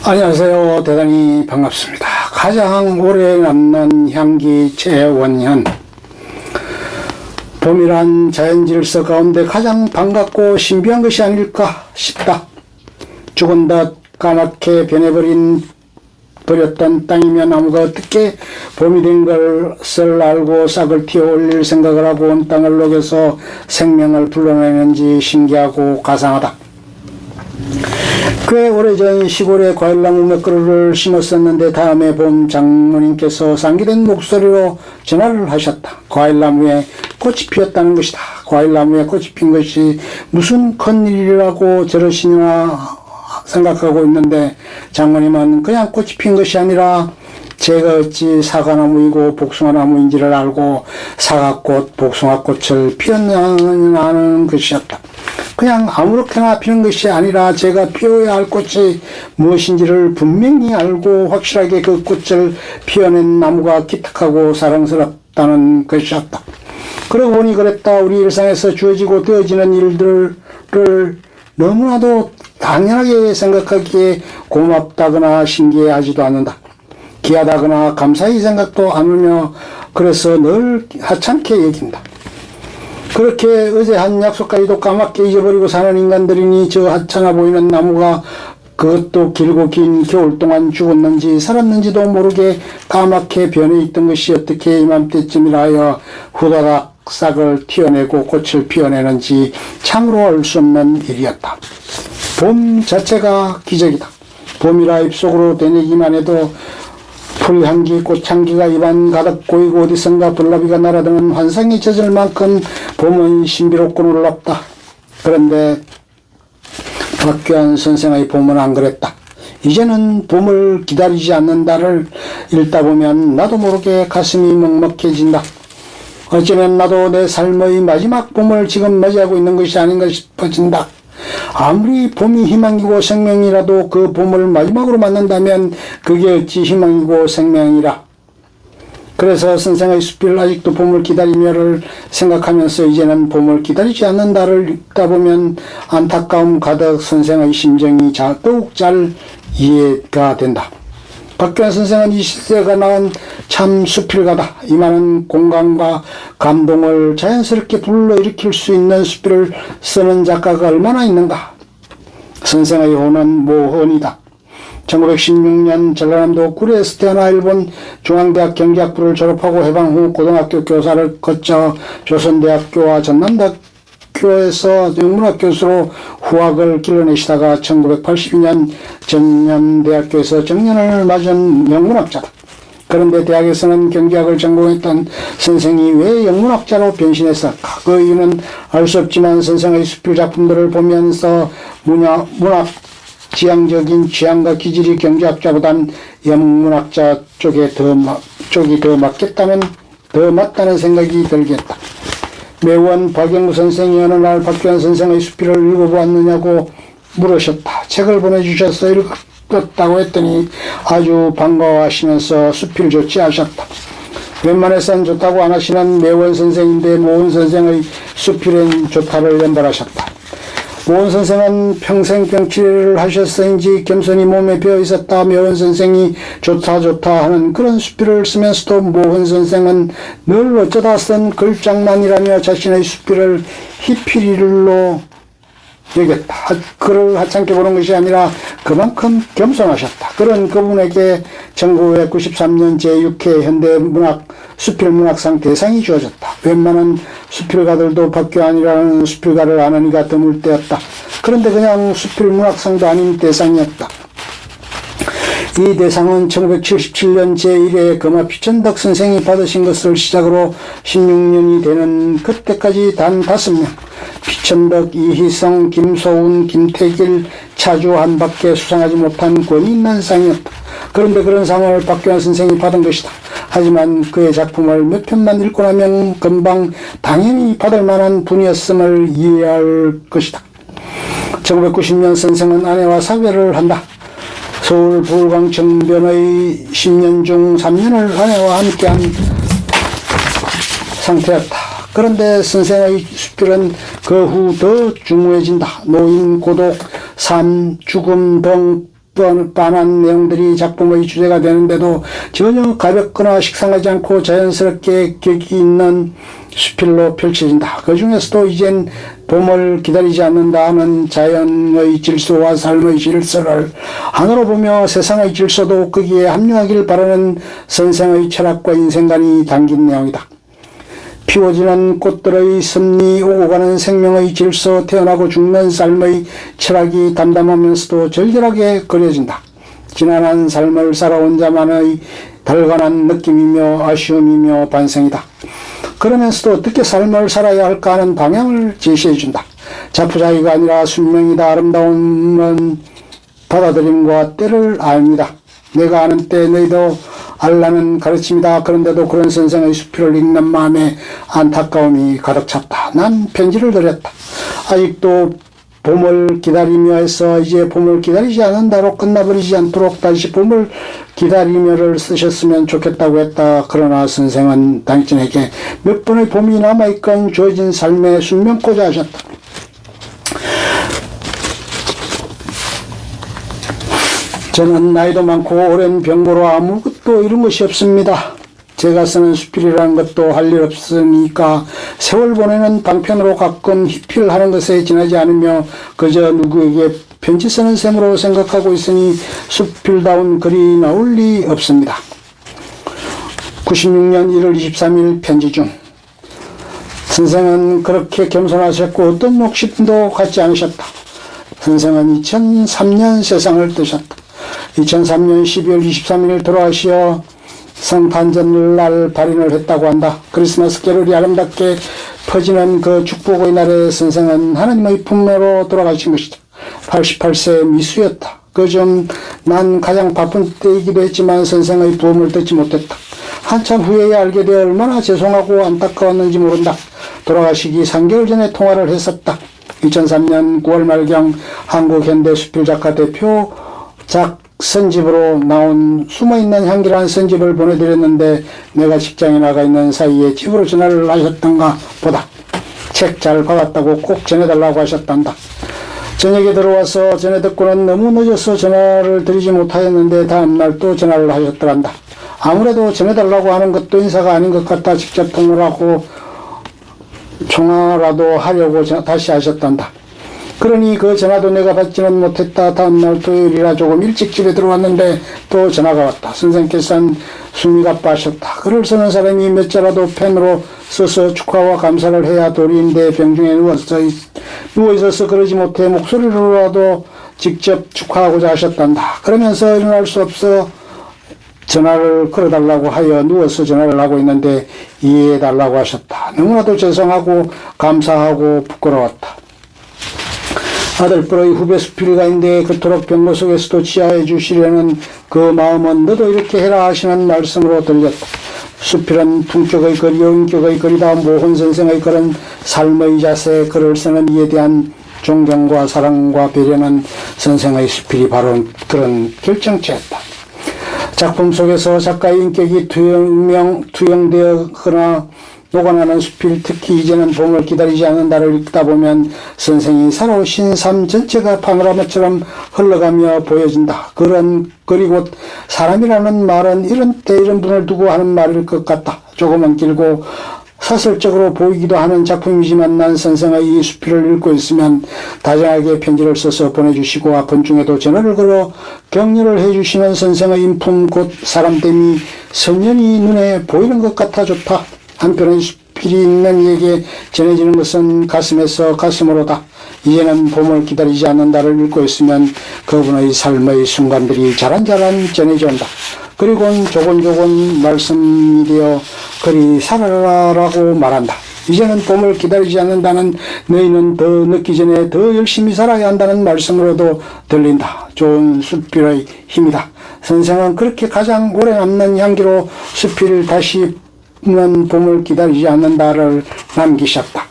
안녕하세요. 대단히 반갑습니다. 가장 오래 남는 향기 최원현. 봄이란 자연질서 가운데 가장 반갑고 신비한 것이 아닐까 싶다. 죽은 듯 까맣게 버렸던 땅이며 나무가 어떻게 봄이 된 것을 알고 싹을 틔워 올릴 생각을 하고 온 땅을 녹여서 생명을 불러내는지 신기하고 가상하다. 꽤 오래전 시골에 과일나무 몇 그루를 심었었는데 다음에 봄 장모님께서 상기된 목소리로 전화를 하셨다. 과일나무에 꽃이 피었다는 것이다. 과일나무에 꽃이 핀 것이 무슨 큰일이라고 저러시나 생각하고 있는데 장모님은 그냥 꽃이 핀 것이 아니라 제가 어찌 사과나무이고 복숭아나무인지를 알고 사과꽃, 복숭아꽃을 피웠냐는 것이었다. 그냥 아무렇게나 피는 것이 아니라 제가 피워야 할 꽃이 무엇인지를 분명히 알고 확실하게 그 꽃을 피워낸 나무가 기특하고 사랑스럽다는 것이었다. 그러고 보니 그랬다. 우리 일상에서 주어지고 되어지는 일들을 너무나도 당연하게 생각하기에 고맙다거나 신기해하지도 않는다. 귀하다거나 감사히 생각도 않으며 그래서 늘 하찮게 여긴다. 그렇게 어제 한 약속까지도 까맣게 잊어버리고 사는 인간들이니 저 하찮아 보이는 나무가 그것도 길고 긴 겨울 동안 죽었는지 살았는지도 모르게 까맣게 변해 있던 것이 어떻게 이맘때쯤이라 하여 후다닥 싹을 튀어내고 꽃을 피워내는지 참으로 알 수 없는 일이었다. 봄 자체가 기적이다. 봄이라 입속으로 되뇌기만 해도 풀향기, 꽃향기가 입안 가득 고이고 어디선가 벌나비가 날아드는 환상이 젖을 만큼 봄은 신비롭고 놀랍다. 그런데 박규환 선생의 봄은 안 그랬다. 이제는 봄을 기다리지 않는다를 읽다 보면 나도 모르게 가슴이 먹먹해진다. 어쩌면 나도 내 삶의 마지막 봄을 지금 맞이하고 있는 것이 아닌가 싶어진다. 아무리 봄이 희망이고 생명이라도 그 봄을 마지막으로 맞는다면 그게 어찌 희망이고 생명이라. 그래서 선생의 숲을 아직도 봄을 기다리며를 생각하면서 이제는 봄을 기다리지 않는다를 읽다 보면 안타까움 가득 선생의 심정이 더욱 잘 이해가 된다. 박규환 선생은 이 시대가 낳은 참 수필가다. 이 많은 공감과 감동을 자연스럽게 불러일으킬 수 있는 수필을 쓰는 작가가 얼마나 있는가. 선생의 호는 모헌이다. 1916년 전라남도 구례에서 태어나 일본 중앙대학 경제학부를 졸업하고 해방 후 고등학교 교사를 거쳐 조선대학교와 전남대학교에서 영문학 교수로 후학을 길러내시다가 1982년 전남대학교에서 정년을 맞은 영문학자다. 그런데 대학에서는 경제학을 전공했던 선생이 왜 영문학자로 변신했을까? 그 이유는 알 수 없지만 선생의 수필 작품들을 보면서 문학 지향적인 취향과 기질이 경제학자보단 영문학자 쪽이 더 맞다는 생각이 들겠다. 매원 박영구 선생이 어느 날 박규환 선생의 수필을 읽어보았느냐고 물으셨다. 책을 보내주셔서 읽었다고 했더니 아주 반가워하시면서 수필 좋지 하셨다. 웬만해선 좋다고 안 하시는 매원 선생인데 모은 선생의 수필은 좋다를 연발하셨다. 모은 선생은 평생 병치레를 하셨어인지 겸손히 몸에 배어있었다. 매원 선생이 좋다 하는 그런 수필을 쓰면서도 모은 선생은 늘 어쩌다 쓴 글장난이라며 자신의 수필을 희필일로 여겼다. 글을 하찮게 보는 것이 아니라 그만큼 겸손하셨다. 그런 그분에게 1993년 제6회 현대문학 수필문학상 대상이 주어졌다. 웬만한 수필가들도 박규환이라는 수필가를 아는 이가 드물 때였다. 그런데 그냥 수필문학상도 아닌 대상이었다. 이 대상은 1977년 제1회 금화 피천덕 선생이 받으신 것을 시작으로 16년이 되는 그때까지 단 5명 피천덕, 이희성, 김소운, 김태길, 차주한 밖에 수상하지 못한 권위 있는 상이었다. 그런데 그런 상을 박규환 선생이 받은 것이다. 하지만 그의 작품을 몇 편만 읽고 나면 금방 당연히 받을 만한 분이었음을 이해할 것이다. 1990년 선생은 아내와 사별을 한다. 서울 부울광청변의 10년 중 3년을 아내와 함께한 상태였다. 그런데 선생의 수필은 그 후 더 중후해진다. 노인, 고독, 삶, 죽음 등 뻔한 내용들이 작품의 주제가 되는데도 전혀 가볍거나 식상하지 않고 자연스럽게 격이 있는 수필로 펼쳐진다. 그 중에서도 이젠 봄을 기다리지 않는다 하는 자연의 질서와 삶의 질서를 하늘로 보며 세상의 질서도 거기에 합류하길 바라는 선생의 철학과 인생관이 담긴 내용이다. 피워지는 꽃들의 섭리, 오고 가는 생명의 질서, 태어나고 죽는 삶의 철학이 담담하면서도 절절하게 그려진다. 지난한 삶을 살아온 자만의 달관한 느낌이며 아쉬움이며 반성이다. 그러면서도 어떻게 삶을 살아야 할까 하는 방향을 제시해준다. 자포자기가 아니라 순명이다. 아름다움은 받아들임과 때를 압니다. 내가 아는 때 너희도 알라는 가르침이다. 그런데도 그런 선생의 수필을 읽는 마음에 안타까움이 가득 찼다. 난 편지를 드렸다. 아직도 봄을 기다리며 해서 이제 봄을 기다리지 않는다로 끝나버리지 않도록 다시 봄을 기다리며를 쓰셨으면 좋겠다고 했다. 그러나 선생은 당신에게 몇 번의 봄이 남아있건 주어진 삶에 순명코자 하셨다. 저는 나이도 많고 오랜 병고로 아무것도 이룬 것이 없습니다. 제가 쓰는 수필이라는 것도 할 일 없으니까 세월 보내는 방편으로 가끔 희필하는 것에 지나지 않으며 그저 누구에게 편지 쓰는 셈으로 생각하고 있으니 수필다운 글이 나올 리 없습니다. 96년 1월 23일 편지 중 선생은 그렇게 겸손하셨고 어떤 욕심도 갖지 않으셨다. 선생은 2003년 세상을 뜨셨다. 2003년 12월 23일 돌아가시어 성탄절날 발인을 했다고 한다. 크리스마스 캐롤이 아름답게 퍼지는 그 축복의 날에 선생은 하나님의 품으로 돌아가신 것이다. 88세 미수였다. 그중 난 가장 바쁜 때이기도 했지만 선생의 부음을 듣지 못했다. 한참 후에야 알게 되어 얼마나 죄송하고 안타까웠는지 모른다. 돌아가시기 3개월 전에 통화를 했었다. 2003년 9월 말경 한국현대수필작가 대표작 선집으로 나온 숨어있는 향기라는 선집을 보내드렸는데 내가 직장에 나가 있는 사이에 집으로 전화를 하셨던가 보다. 책 잘 받았다고 꼭 전해달라고 하셨단다. 저녁에 들어와서 전해 듣고는 너무 늦어서 전화를 드리지 못하였는데 다음날 또 전화를 하셨더란다. 아무래도 전해달라고 하는 것도 인사가 아닌 것 같아 직접 통화라도 하려고 다시 하셨단다. 그러니 그 전화도 내가 받지는 못했다. 다음날 토요일이라 조금 일찍 집에 들어왔는데 또 전화가 왔다. 선생께서는 숨이 가빠하셨다. 글을 쓰는 사람이 몇 자라도 펜으로 써서 축하와 감사를 해야 도리인데 병중에 누워있어서 그러지 못해 목소리로라도 직접 축하하고자 하셨단다. 그러면서 일어날 수 없어 전화를 걸어달라고 하여 누워서 전화를 하고 있는데 이해해달라고 하셨다. 너무나도 죄송하고 감사하고 부끄러웠다. 아들뻘의 후배 수필가인데 그토록 병고 속에서도 치하해 주시려는 그 마음은 너도 이렇게 해라 하시는 말씀으로 들렸다. 수필은 품격의 글이요 인격의 글이다. 모훈 선생의 글은 삶의 자세, 글을 쓰는 이에 대한 존경과 사랑과 배려는 선생의 수필이 바로 그런 결정체였다. 작품 속에서 작가의 인격이 투영되거나 녹아나는 수필, 특히 이제는 봄을 기다리지 않는다를 읽다 보면 선생이 살아오신 삶 전체가 파노라마처럼 흘러가며 보여진다. 그런 글이 곧 사람이라는 말은 이런 때 이런 분을 두고 하는 말일 것 같다. 조금은 길고 사설적으로 보이기도 하는 작품이지만 난 선생의 이 수필을 읽고 있으면 다정하게 편지를 써서 보내주시고 아픈 중에도 전화를 걸어 격려를 해주시는 선생의 인품 곧 사람됨이 선연히 눈에 보이는 것 같아 좋다. 한편의 수필이 있는 이에게 전해지는 것은 가슴에서 가슴으로다. 이제는 봄을 기다리지 않는다를 읽고 있으면 그분의 삶의 순간들이 자란자란 전해져 온다. 그리고는 조곤조곤 말씀이 되어 그리 살아라라고 말한다. 이제는 봄을 기다리지 않는다는 너희는 더 늦기 전에 더 열심히 살아야 한다는 말씀으로도 들린다. 좋은 수필의 힘이다. 선생은 그렇게 가장 오래 남는 향기로 수필을 다시 봄을 기다리지 않는다를 남기셨다.